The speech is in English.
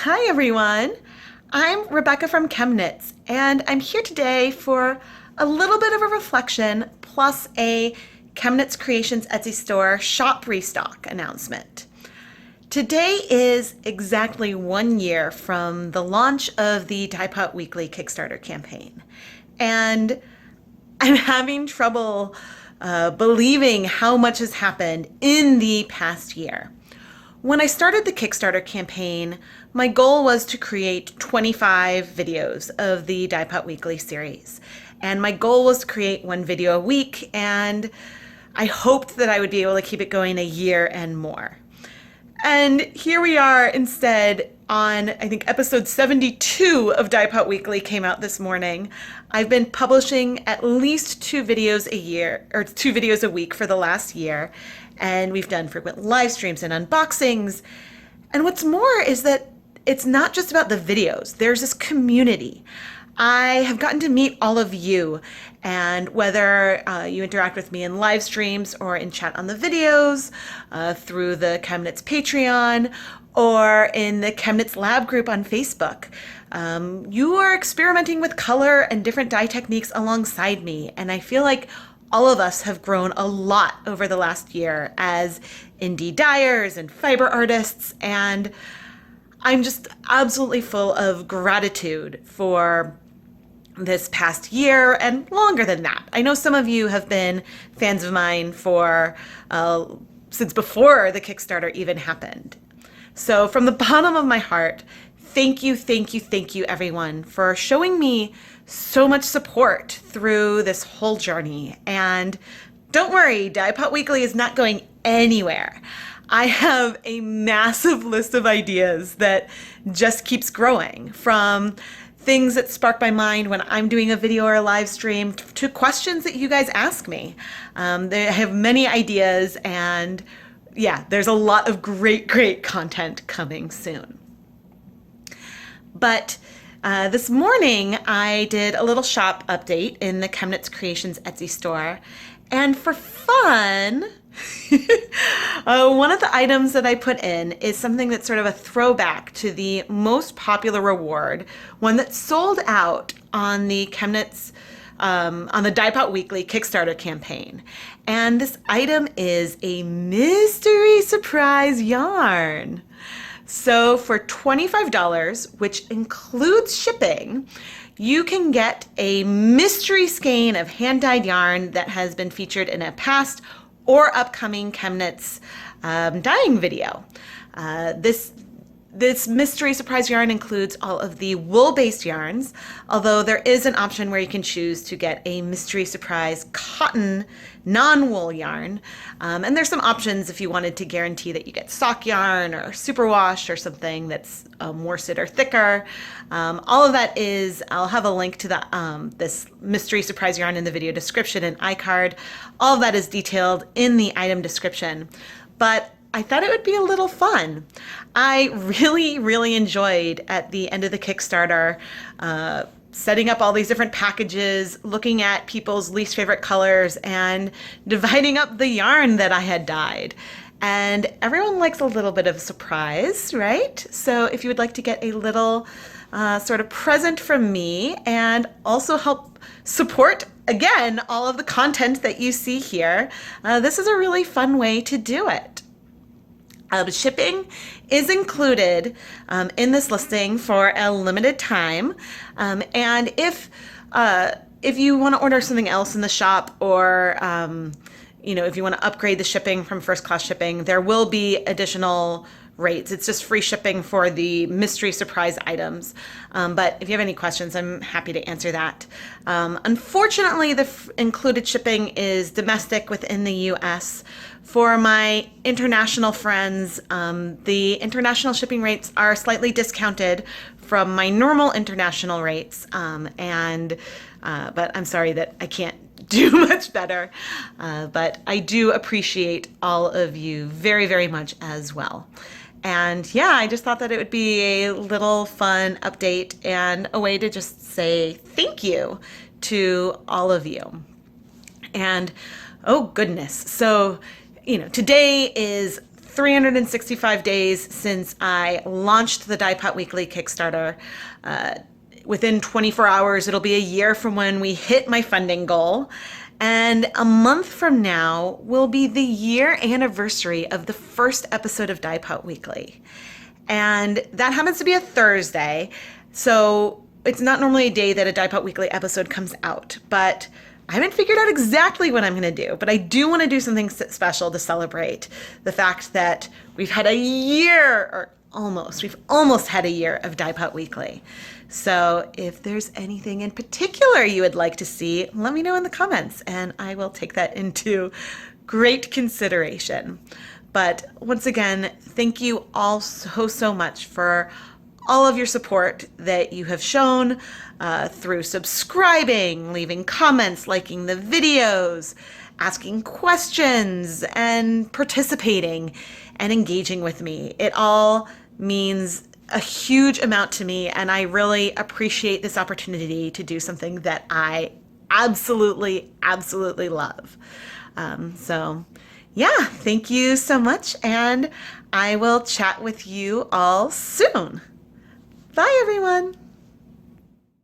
Hi everyone, I'm Rebecca from ChemKnits, and I'm here today for a little bit of a reflection plus a ChemKnits Creations Etsy store shop restock announcement. Today is exactly 1 year from the launch of the Dyepot Weekly Kickstarter campaign, and I'm having trouble believing how much has happened in the past year. When I started the Kickstarter campaign, my goal was to create 25 videos of the Dyepot Weekly series. And my goal was to create one video a week, and I hoped that I would be able to keep it going a year and more. And here we are instead on, I think, episode 72 of Dyepot Weekly came out this morning. I've been publishing at least 2 videos a year, or 2 videos a week for the last year. And we've done frequent live streams and unboxings. And what's more is that it's not just about the videos. There's this community. I have gotten to meet all of you, and whether you interact with me in live streams or in chat on the videos, through the ChemKnits Patreon, or in the ChemKnits Lab group on Facebook, you are experimenting with color and different dye techniques alongside me, and I feel like all of us have grown a lot over the last year as indie dyers and fiber artists, and I'm just absolutely full of gratitude for this past year and longer than that. I know some of you have been fans of mine for since before the Kickstarter even happened. So from the bottom of my heart, thank you, thank you, thank you everyone for showing me so much support through this whole journey. And don't worry, Dyepot Weekly is not going anywhere. I have a massive list of ideas that just keeps growing, from things that spark my mind when I'm doing a video or a live stream to questions that you guys ask me. I have many ideas, and yeah, there's a lot of great content coming soon. But this morning I did a little shop update in the ChemKnits Creations Etsy store, and for fun, one of the items that I put in is something that's sort of a throwback to the most popular reward, one that sold out on the ChemKnits on the Dyepot Weekly Kickstarter campaign. And this item is a mystery surprise yarn. So for $25, which includes shipping, you can get a mystery skein of hand-dyed yarn that has been featured in a past or upcoming ChemKnits dyeing video. This mystery surprise yarn includes all of the wool-based yarns, although there is an option where you can choose to get a mystery surprise cotton non-wool yarn. And there's some options if you wanted to guarantee that you get sock yarn or superwash or something that's worsted or thicker. All of that is, I'll have a link to the this mystery surprise yarn in the video description and iCard. All of that is detailed in the item description. But I thought it would be a little fun. I really enjoyed at the end of the Kickstarter setting up all these different packages, looking at people's least favorite colors, and dividing up the yarn that I had dyed. And everyone likes a little bit of a surprise, right? So if you would like to get a little sort of present from me and also help support, again, all of the content that you see here, this is a really fun way to do it. Shipping is included in this listing for a limited time, and if you want to order something else in the shop, or if you want to upgrade the shipping from first class shipping, there will be additional rates. It's just free shipping for the mystery surprise items. But if you have any questions, I'm happy to answer that. Unfortunately, the included shipping is domestic within the US. For my international friends, the international shipping rates are slightly discounted from my normal international rates. But I'm sorry that I can't do much better. But I do appreciate all of you very much as well. And yeah, I just thought that it would be a little fun update and a way to just say thank you to all of you. And oh goodness, so today is 365 days since I launched the Dyepot Weekly Kickstarter. Within 24 hours, it'll be a year from when we hit my funding goal. And a month from now will be the year anniversary of the first episode of Dyepot Weekly. And that happens to be a Thursday. So it's not normally a day that a Dyepot Weekly episode comes out, but I haven't figured out exactly what I'm going to do. But I do want to do something special to celebrate the fact that we've had a year, or we've almost had a year of Dyepot Weekly. So if there's anything in particular you would like to see, let me know in the comments and I will take that into great consideration. But once again, thank you all so much for all of your support that you have shown through subscribing, leaving comments, liking the videos, asking questions, and participating and engaging with me. It all means a huge amount to me, and I really appreciate this opportunity to do something that I absolutely love. So yeah, thank you so much, and I will chat with you all soon. Bye, everyone.